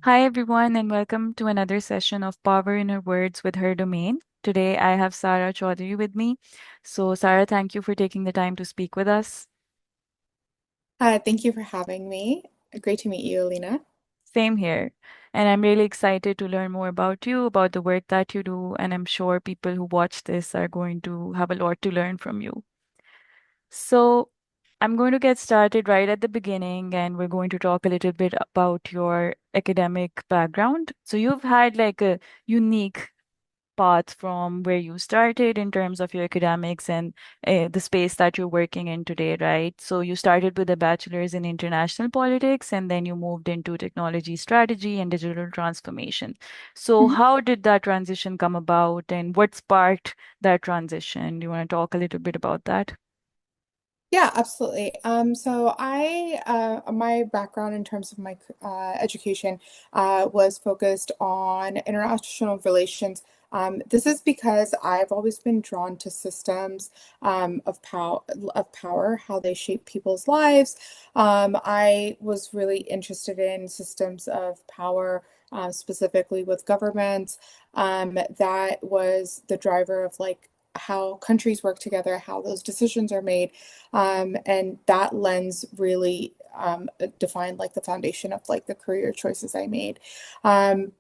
Hi, everyone, and welcome to another session of Power in Her Words with Her Domain. Today, I have Sara Chaudhry with me. So, Sara, thank you for taking the time to speak with us. Thank you for having me. Great to meet you, Aleena. Same here. And I'm really excited to learn more about you, about the work that you do, and I'm sure people who watch this are going to have a lot to learn from you. So, I'm going to get started right at the beginning, and we're going to talk a little bit about your academic background. So, you've had like a unique path from where you started in terms of your academics and the space that you're working in today, right? So you started with a bachelor's in international politics and then you moved into technology strategy and digital transformation. So Mhm. how did that transition come about and what sparked that transition? Do you want to talk a little bit about that? Yeah, absolutely. My background in terms of my education was focused on international relations. This is because I've always been drawn to systems of power, how they shape people's lives. I was really interested in systems of power, specifically with governments. That was the driver of like how countries work together, how those decisions are made. And that lens really defined like the foundation of like the career choices I made. Um,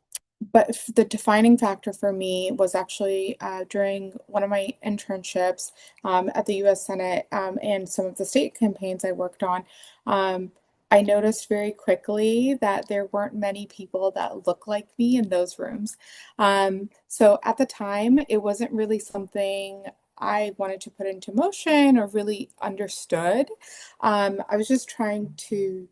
but the defining factor for me was actually during one of my internships at the US Senate and some of the state campaigns I worked on. Um, I noticed very quickly that there weren't many people that looked like me in those rooms. So at the time, it wasn't really something I wanted to put into motion or really understood. I was just trying to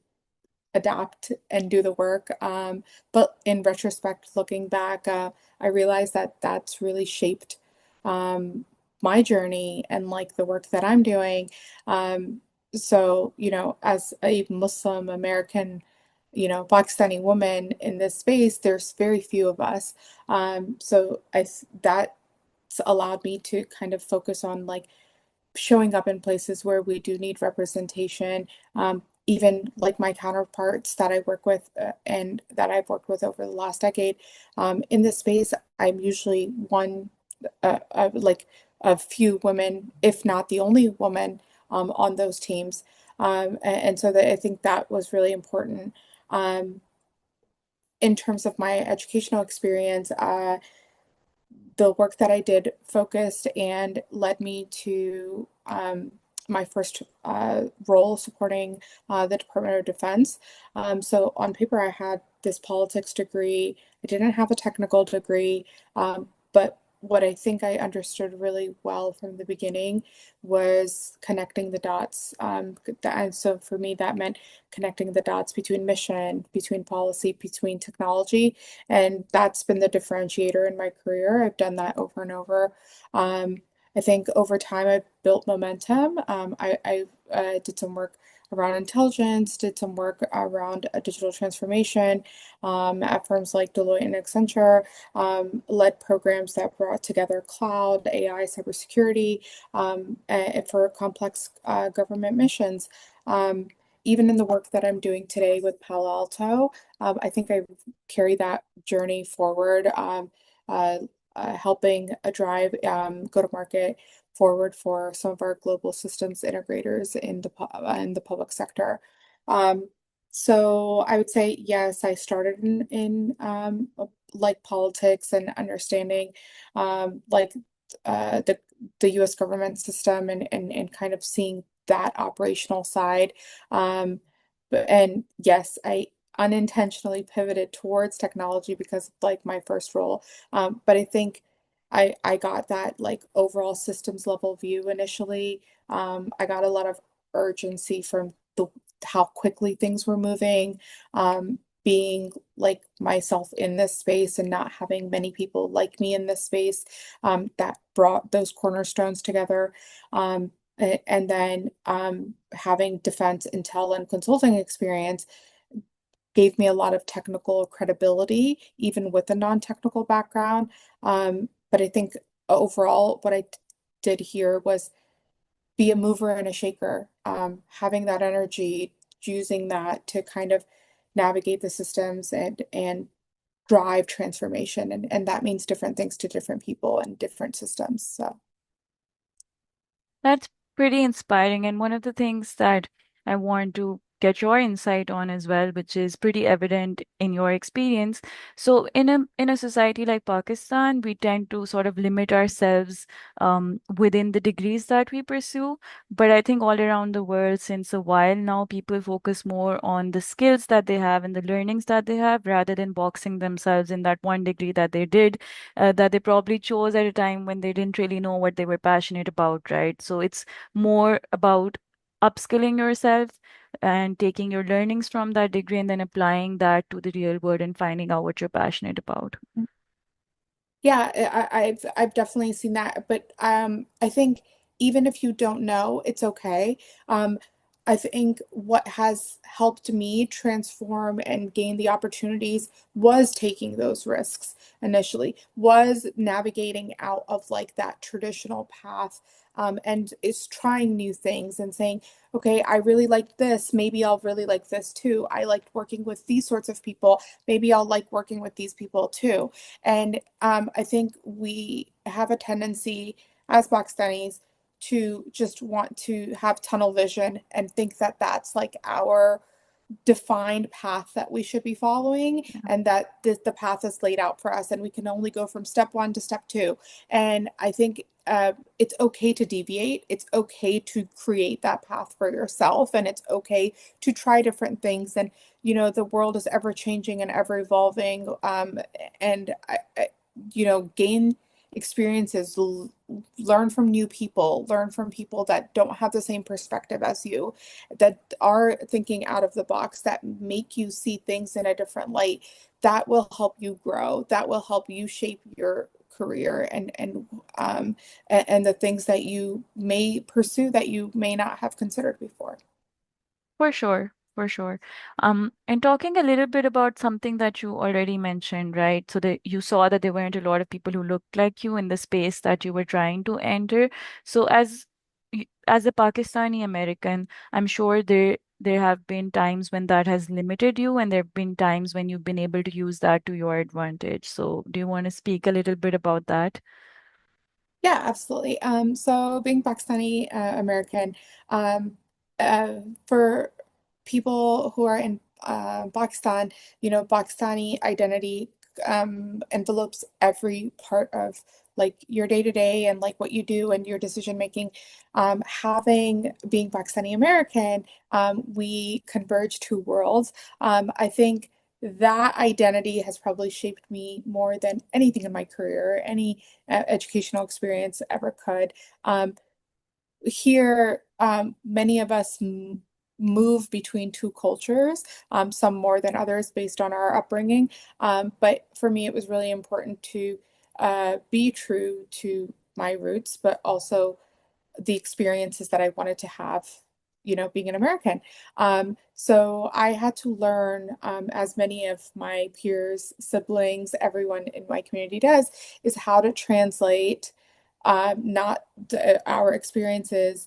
adapt and do the work. But in retrospect, looking back, I realized that that's really shaped my journey and like the work that I'm doing. As a Muslim American, Pakistani woman in this space, there's very few of us. That's allowed me to kind of focus on like showing up in places where we do need representation. Even like my counterparts that I work with and that I've worked with over the last decade, in this space, I'm usually one like a few women, if not the only woman on those teams. And so that I think that was really important. Um, in terms of my educational experience, the work that I did focused and led me to my first role supporting the Department of Defense. So on paper, I had this politics degree. I didn't have a technical degree, but what I think I understood really well from the beginning was connecting the dots. And so for me, that meant connecting the dots between mission, between policy, between technology, and that's been the differentiator in my career. I've done that over and over. Um, I think over time I've built momentum. I did some work around intelligence, did some work around digital transformation at firms like Deloitte and Accenture, led programs that brought together cloud, AI, cybersecurity for complex government missions. Um, Even in the work that I'm doing today with Palo Alto, I think I carry that journey forward, uh, helping drive go-to-market forward for some of our global systems integrators in the public sector. Um, so I would say yes, I started in like politics and understanding like the U.S. government system and kind of seeing that operational side. And yes, I unintentionally pivoted towards technology because of like my first role. But I think I got that like overall systems level view initially. I got a lot of urgency from the how quickly things were moving. Being like myself in this space and not having many people like me in this space, that brought those cornerstones together. And then having defense intel and consulting experience gave me a lot of technical credibility, even with a non-technical background. But I think overall, what I did here was be a mover and a shaker, having that energy, using that to kind of navigate the systems and drive transformation. And that means different things to different people and different systems. So That's pretty inspiring. And one of the things that I want to get your insight on as well, which is pretty evident in your experience. So in a society like Pakistan, we tend to sort of limit ourselves within the degrees that we pursue. But I think all around the world, since a while now, people focus more on the skills that they have and the learnings that they have rather than boxing themselves in that one degree that they did that they probably chose at a time when they didn't really know what they were passionate about, right? So it's more about upskilling yourself and taking your learnings from that degree and then applying that to the real world and finding out what you're passionate about. yeah, I've definitely seen that, but I think even if you don't know, it's okay. Um, I think what has helped me transform and gain the opportunities was taking those risks initially, was navigating out of like that traditional path, and is trying new things and saying, okay, I really liked this, maybe I'll really like this too. I liked working with these sorts of people, maybe I'll like working with these people too. And I think we have a tendency as Pakistanis to just want to have tunnel vision and think that that's like our defined path that we should be following, Yeah, and that the path is laid out for us and we can only go from step one to step two. And I think it's okay to deviate. It's okay to create that path for yourself, and it's okay to try different things. And the world is ever changing and ever evolving, and gain experiences, learn from new people, learn from people that don't have the same perspective as you, that are thinking out of the box, that make you see things in a different light. That will help you grow. That will help you shape your career and the things that you may pursue that you may not have considered before. for sure. For sure. And talking a little bit about something that you already mentioned, right? So that you saw that there weren't a lot of people who looked like you in the space that you were trying to enter. So as a Pakistani American, I'm sure there have been times when that has limited you, and there have been times when you've been able to use that to your advantage. So do you want to speak a little bit about that? Yeah, absolutely. So being Pakistani American, um, for people who are in Pakistan, Pakistani identity envelopes every part of like your day to day and like what you do and your decision making. Having being Pakistani American, we converge two worlds. I think that identity has probably shaped me more than anything in my career, any educational experience ever could. Here, many of us move between two cultures, some more than others based on our upbringing. But for me, it was really important to be true to my roots, but also the experiences that I wanted to have, being an American. So I had to learn, as many of my peers, siblings, everyone in my community does, is how to translate not our experiences,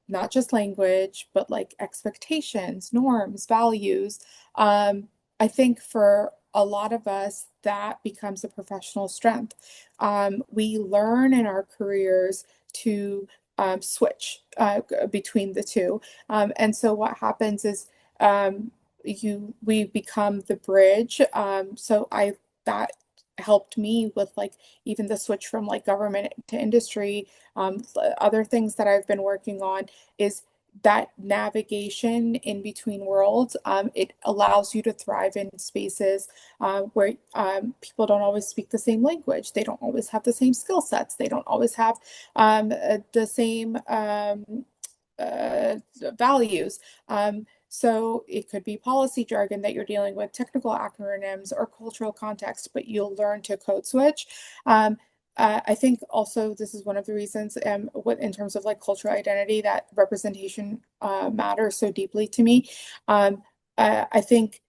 not just language, but like expectations, norms, values. I think for a lot of us, that becomes a professional strength. We learn in our careers to switch between the two. And so what happens is we become the bridge. So I that helped me with like even the switch from like government to industry. Other things that I've been working on is that navigation in between worlds. It allows you to thrive in spaces where people don't always speak the same language. They don't always have the same skill sets. They don't always have the same uh, values. So it could be policy jargon that you're dealing with, technical acronyms, or cultural context, but you'll learn to code switch. Um, I think also this is one of the reasons, what in terms of like cultural identity, that representation matters so deeply to me. Um, I think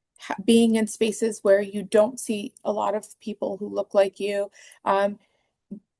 being in spaces where you don't see a lot of people who look like you,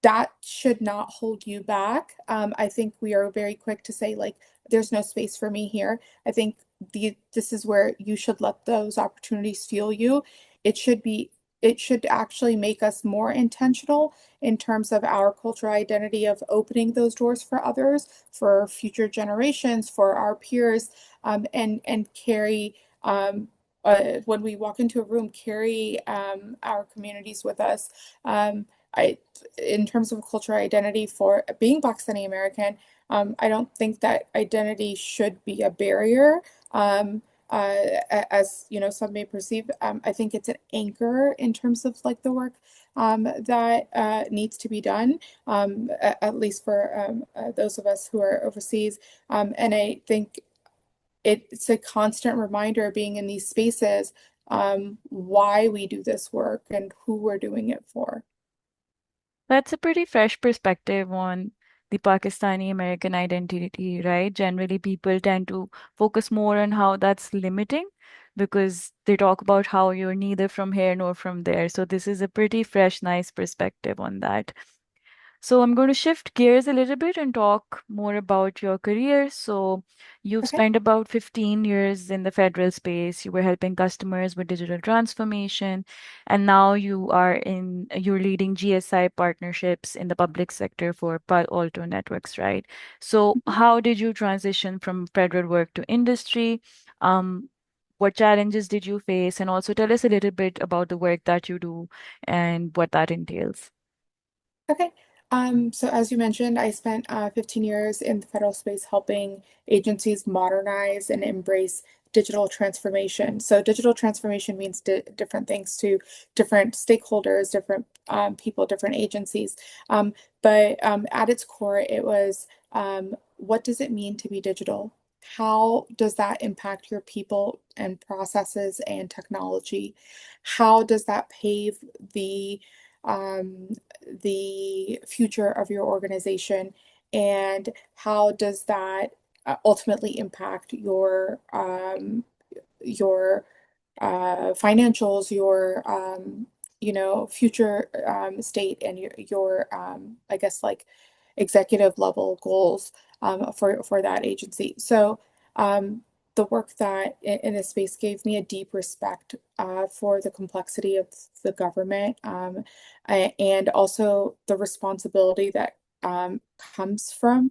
that should not hold you back. I think we are very quick to say, like, there's no space for me here. I think this is where you should let those opportunities fuel you. It should be it should actually make us more intentional in terms of our cultural identity of opening those doors for others, for future generations, for our peers, and carry when we walk into a room, carry our communities with us. I, in terms of cultural identity for being Pakistani American, I don't think that identity should be a barrier. Um, as you know, some may perceive. I think it's an anchor in terms of like the work that needs to be done, at least for those of us who are overseas. And I think it's a constant reminder being in these spaces, why we do this work and who we're doing it for. That's a pretty fresh perspective on the Pakistani American identity, right? Generally, people tend to focus more on how that's limiting because they talk about how you're neither from here nor from there. So, this is a pretty fresh, nice perspective on that. So I'm going to shift gears a little bit and talk more about your career. So you've Okay. spent about 15 years in the federal space. You were helping customers with digital transformation, and now you're leading GSI partnerships in the public sector for Palo Alto Networks, right? So how did you transition from federal work to industry? Um, what challenges did you face? And also tell us a little bit about the work that you do and what that entails. Okay. So as you mentioned, I spent 15 years in the federal space helping agencies modernize and embrace digital transformation. So digital transformation means different things to different stakeholders, different people, different agencies. But at its core, it was what does it mean to be digital? How does that impact your people and processes and technology? How does that pave um, the future of your organization, and how does that ultimately impact your financials, your future state, and your I guess like executive level goals for that agency. So um, the work that in this space gave me a deep respect for the complexity of the government, and also the responsibility that comes from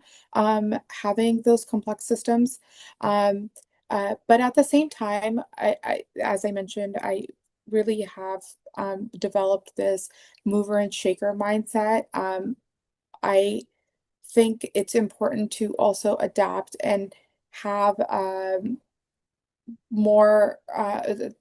having those complex systems. Um, but at the same time, as I mentioned, I really have developed this mover and shaker mindset. I think it's important to also adapt and have more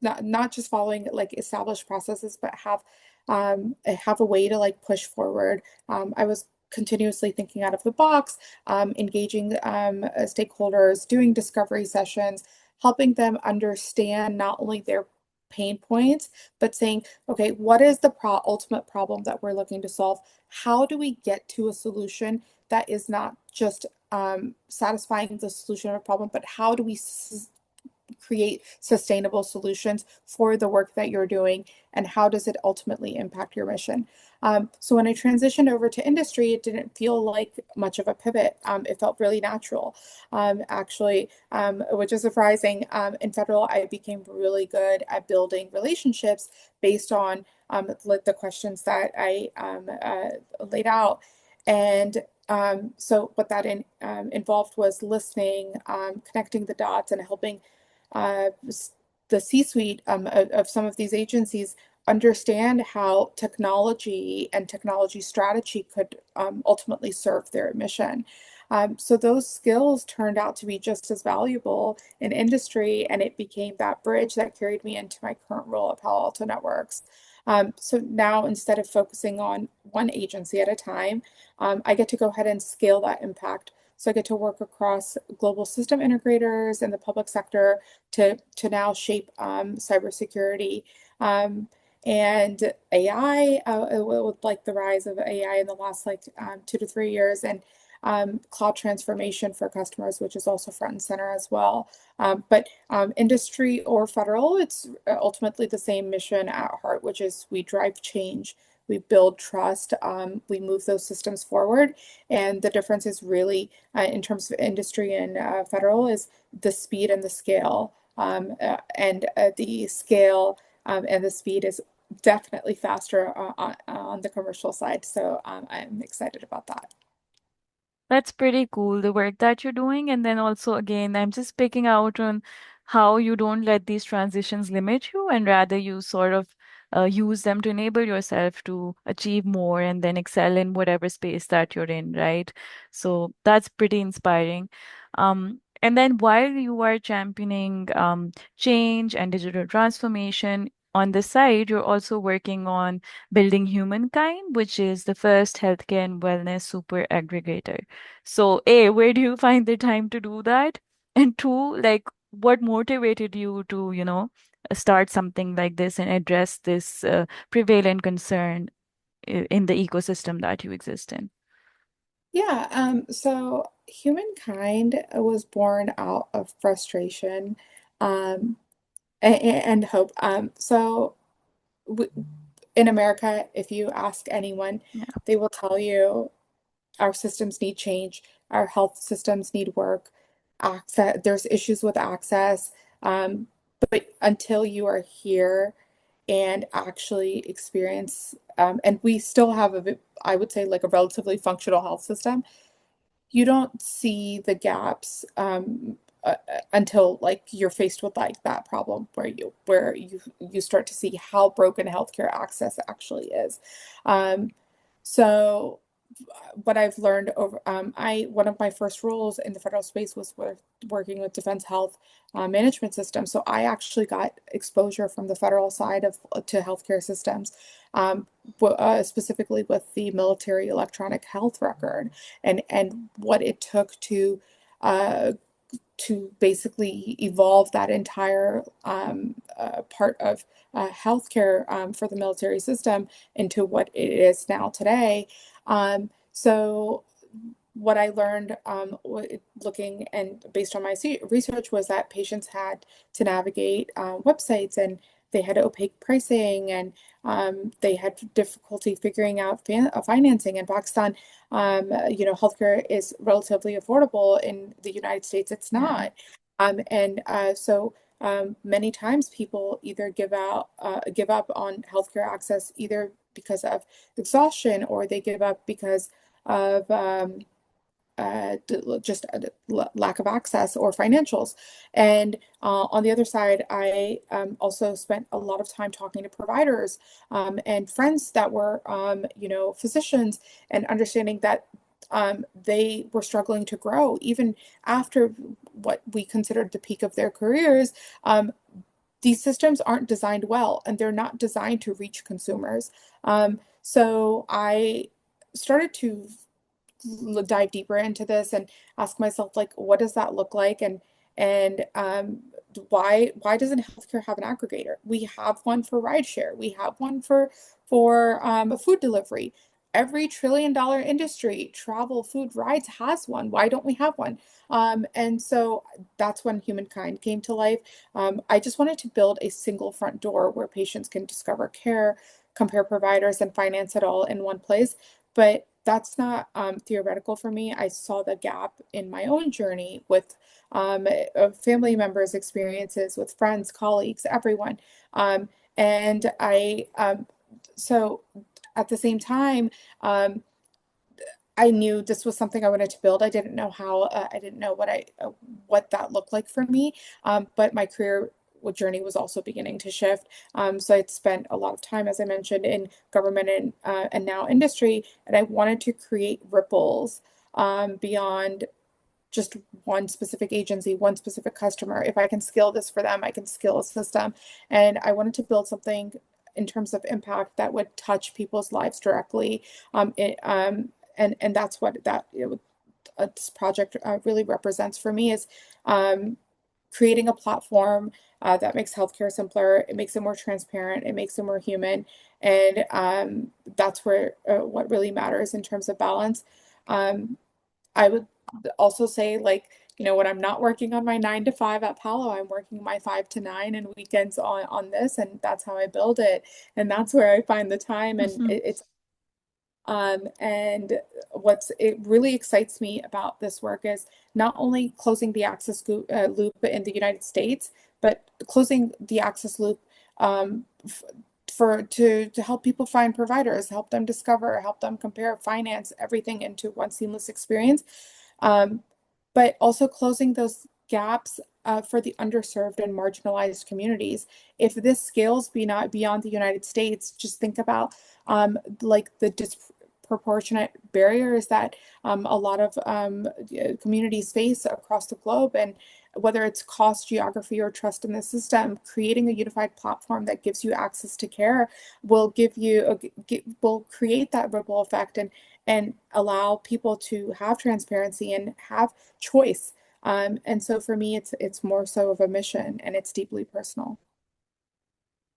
not just following like established processes, but have a way to like push forward. I was continuously thinking out of the box, engaging stakeholders, doing discovery sessions, helping them understand not only their pain points, but saying, okay, what is the ultimate problem that we're looking to solve? How do we get to a solution that is not just satisfying the solution of a problem, but how do we create sustainable solutions for the work that you're doing, and how does it ultimately impact your mission? So when I transitioned over to industry, it didn't feel like much of a pivot. It felt really natural, actually, which is surprising. In federal, I became really good at building relationships based on the questions that I laid out. And so what that involved was listening, connecting the dots, and helping uh, the C-suite of some of these agencies understand how technology and technology strategy could ultimately serve their mission. So those skills turned out to be just as valuable in industry, and it became that bridge that carried me into my current role at Palo Alto Networks. So now, instead of focusing on one agency at a time, I get to go ahead and scale that impact. So I get to work across global system integrators in the public sector to now shape cybersecurity, and AI, with like the rise of AI in the last like 2 to 3 years, and cloud transformation for customers, which is also front and center as well. But industry or federal, it's ultimately the same mission at heart, which is we drive change we build trust, we move those systems forward. And the difference is really, in terms of industry and federal, is the speed and the scale. And the scale and the speed is definitely faster on the commercial side. So I'm excited about that. That's pretty cool, the work that you're doing. And then also, again, I'm just picking out on how you don't let these transitions limit you and rather you sort of use them to enable yourself to achieve more and then excel in whatever space that you're in, right? So that's pretty inspiring. And then while you are championing change and digital transformation, on the side, you're also working on building humankind, which is the first healthcare and wellness super aggregator. So, A, where do you find the time to do that? And two, like, what motivated you to, start something like this and address this prevalent concern in the ecosystem that you exist in? Yeah, so humankind was born out of frustration, um, and hope. So w in America, if you ask anyone, Yeah. they will tell you our systems need change, our health systems need work, access, there's issues with access. Um, but until you are here and actually experience, and we still have I would say like a relatively functional health system, you don't see the gaps until like you're faced with like that problem where you start to see how broken healthcare access actually is. Um, so what I've learned over, I one of my first roles in the federal space was with working with Defense Health Management Systems. So I actually got exposure from the federal side of to healthcare systems, um, specifically with the military electronic health record and what it took uh, to basically evolve that entire part of healthcare for the military system into what it is now today. So what I learned looking and based on my research was that patients had to navigate websites and they had opaque pricing and they had difficulty figuring out financing. In Pakistan, healthcare is relatively affordable. In the United States, it's Yeah. not. And so many times people either give up on healthcare access either because of exhaustion or they give up because of just lack of access or financials. And on the other side, I also spent a lot of time talking to providers and friends that were, physicians and understanding that they were struggling to grow even after what we considered the peak of their careers. These systems aren't designed well and they're not designed to reach consumers. So I started to dive deeper into this and ask myself like what does that look like and why doesn't healthcare have an aggregator? We have one for rideshare, we have one for food delivery. Every trillion-dollar industry, travel, food, rides has one. Why don't we have one? And so that's when humankind came to life. I just wanted to build a single front door where patients can discover care, compare providers, and finance it all in one place. But that's not theoretical for me. I saw the gap in my own journey with family members' experiences, with friends, colleagues, everyone. And so at the same time, um, I knew this was something I wanted to build. I didn't know how, I didn't know what that looked like for me. But my career journey was also beginning to shift. So I'd spent a lot of time, as I mentioned, in government and now industry, and I wanted to create ripples beyond just one specific agency, one specific customer. If I can scale this for them, I can scale a system. And I wanted to build something in terms of impact that would touch people's lives directly. And that's what this project really represents for me is um, creating a platform that makes healthcare simpler. It makes it more transparent. It makes it more human. And that's where what really matters in terms of balance. Um, I would also say like when I'm not working on my 9 to 5 at Palo, I'm working my 5 to 9 and weekends on this, and that's how I build it. And that's where I find the time, and it's and what's it really excites me about this work is not only closing the loop in the United States, but closing the access loop for to help people find providers, help them discover, help them compare, finance everything into one seamless experience. Um, but also closing those gaps for the underserved and marginalized communities. If this scales be not beyond the United States, just think about like the disproportionate barriers that a lot of communities face across the globe, and whether it's cost, geography, or trust in the system, creating a unified platform that gives you access to care will give you will create that ripple effect and allow people to have transparency and have choice. And so for me, it's more so of a mission, and it's deeply personal.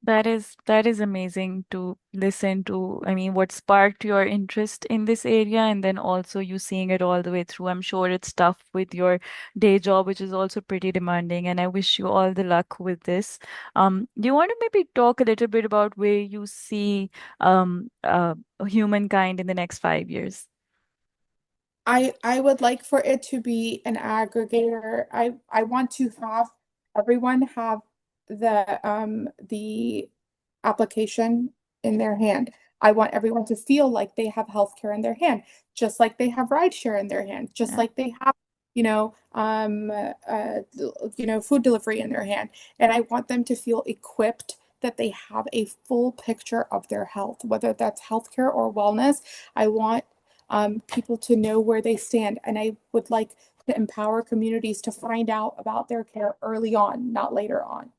That is amazing to listen to. I mean, what sparked your interest in this area, and then also you seeing it all the way through. I'm sure it's tough with your day job, which is also pretty demanding, and I wish you all the luck with this. Do you want to maybe talk a little bit about where you see humankind in the next 5 years? I would like for it to be an aggregator. I want to have everyone have the application in their hand. I want everyone to feel like they have healthcare in their hand, just like they have rideshare in their hand, just Yeah. like they have, food delivery in their hand. And I want them to feel equipped that they have a full picture of their health, whether that's healthcare or wellness. I want people to know where they stand, and I would like to empower communities to find out about their care early on, not later on.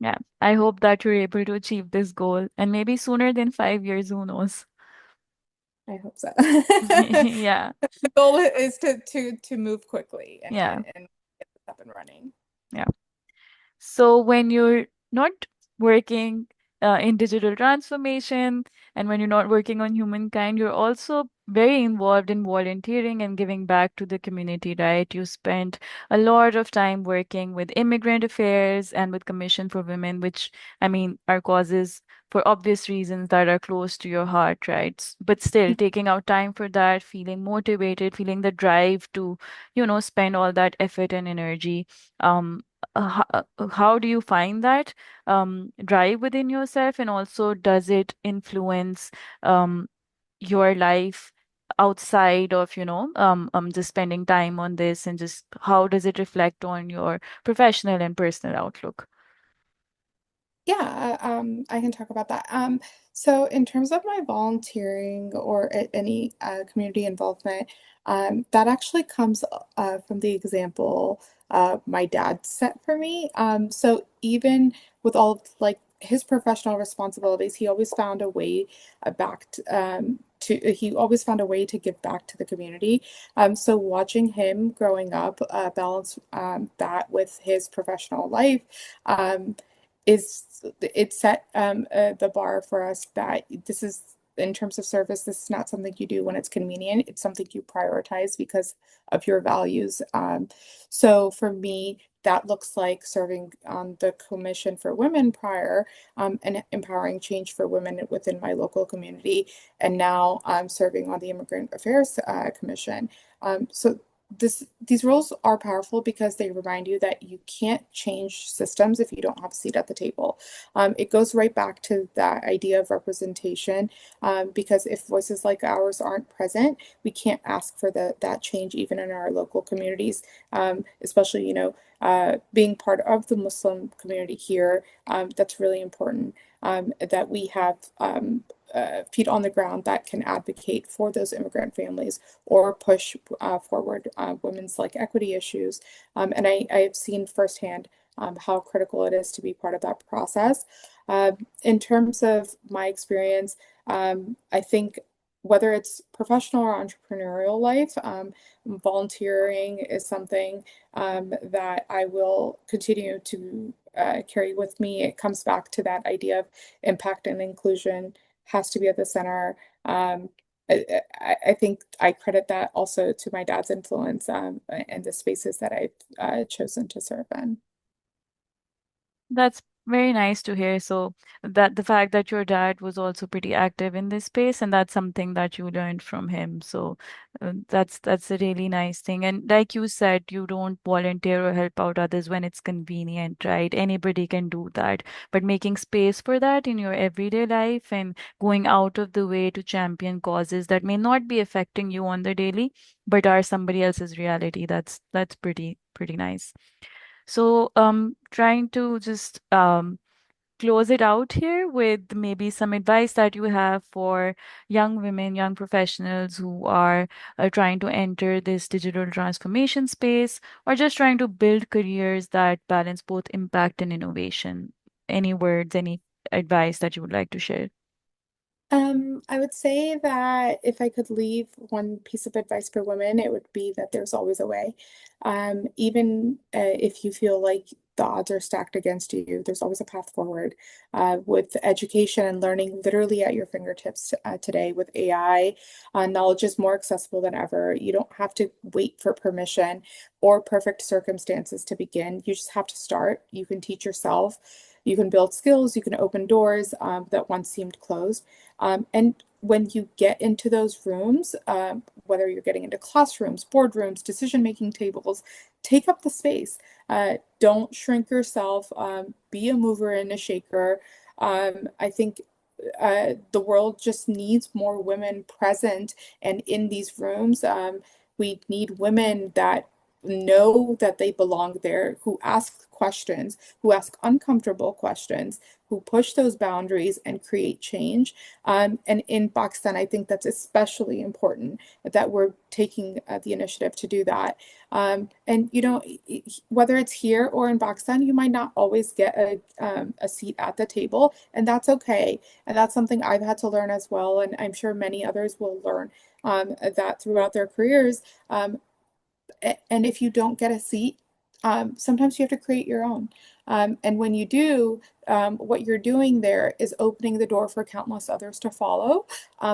Yeah. I hope that you're able to achieve this goal, and maybe sooner than 5 years, who knows? I hope so. Yeah. The goal is to move quickly and Yeah. get this up and running. Yeah. So when you're not working in digital transformation and when you're not working on humankind, you're also very involved in volunteering and giving back to the community, right? You spent a lot of time working with immigrant affairs and with Commission for Women, which I mean are causes for obvious reasons that are close to your heart, right? But still taking out time for that, feeling motivated, feeling the drive to, spend all that effort and energy. Um, how do you find that drive within yourself, and also does it influence um, your life outside of just spending time on this, and just how does it reflect on your professional and personal outlook? Yeah, I can talk about that. So in terms of my volunteering or any community involvement, that actually comes from the example my dad set for me. So even with all of, like his professional responsibilities, he always found a way he always found a way to give back to the community. So watching him growing up, balance that with his professional life. Is it set the bar for us that this is in terms of service, this is not something you do when it's convenient. It's something you prioritize because of your values. So for me, that looks like serving on the Commission for Women prior, and empowering change for women within my local community. And now I'm serving on the Immigrant Affairs Commission. So these roles are powerful because they remind you that you can't change systems if you don't have a seat at the table. It goes right back to that idea of representation, because if voices like ours aren't present, we can't ask for that change even in our local communities, especially, being part of the Muslim community here. That's really important, that we have feet on the ground that can advocate for those immigrant families or push forward women's like equity issues. And I have seen firsthand how critical it is to be part of that process. In terms of my experience, I think whether it's professional or entrepreneurial life, volunteering is something that I will continue to carry with me. It comes back to that idea of impact and inclusion has to be at the center. I think I credit that also to my dad's influence and the spaces that I've chosen to serve in. That's very nice to hear. So that the fact that your dad was also pretty active in this space, and that's something that you learned from him. So that's a really nice thing. And like you said, you don't volunteer or help out others when it's convenient, right? Anybody can do that. But making space for that in your everyday life and going out of the way to champion causes that may not be affecting you on the daily, but are somebody else's reality, that's pretty nice. So, trying to just close it out here with maybe some advice that you have for young women, young professionals who are trying to enter this digital transformation space or just trying to build careers that balance both impact and innovation. Any words, any advice that you would like to share? I would say that if I could leave one piece of advice for women, it would be that there's always a way. Even if you feel like the odds are stacked against you, there's always a path forward. With education and learning literally at your fingertips today with AI, knowledge is more accessible than ever. You don't have to wait for permission or perfect circumstances to begin. You just have to start. You can teach yourself. You can build skills. You can open doors that once seemed closed. And when you get into those rooms, whether you're getting into classrooms, boardrooms, decision-making tables, take up the space. Don't shrink yourself. Be a mover and a shaker. I think the world just needs more women present and in these rooms. We need women that know that they belong there, who ask questions, who ask uncomfortable questions, who push those boundaries and create change. And in Pakistan, I think that's especially important that we're taking the initiative to do that. And you know, whether it's here or in Pakistan, you might not always get a seat at the table, and that's okay. And that's something I've had to learn as well, and I'm sure many others will learn that throughout their careers. And if you don't get a seat, sometimes you have to create your own. And when you do, what you're doing there is opening the door for countless others to follow,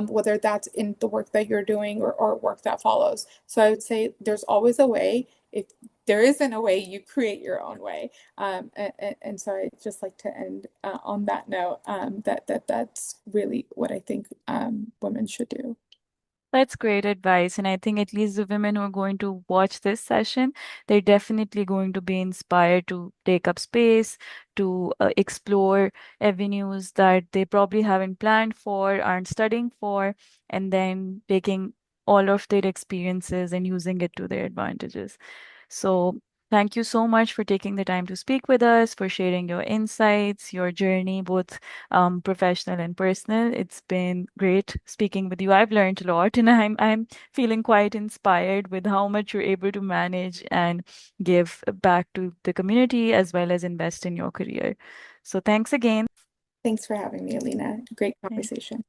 whether that's in the work that you're doing or work that follows. So I would say there's always a way. If there isn't a way, you create your own way. And so I'd just like to end on that note, that's really what I think women should do. That's great advice. And I think at least the women who are going to watch this session, they're definitely going to be inspired to take up space, to explore avenues that they probably haven't planned for, aren't studying for, and then taking all of their experiences and using it to their advantages. So, thank you so much for taking the time to speak with us, for sharing your insights, your journey, both professional and personal. It's been great speaking with you. I've learned a lot, and I'm feeling quite inspired with how much you're able to manage and give back to the community as well as invest in your career. So, thanks again. Thanks for having me, Aleena. Great Okay. conversation.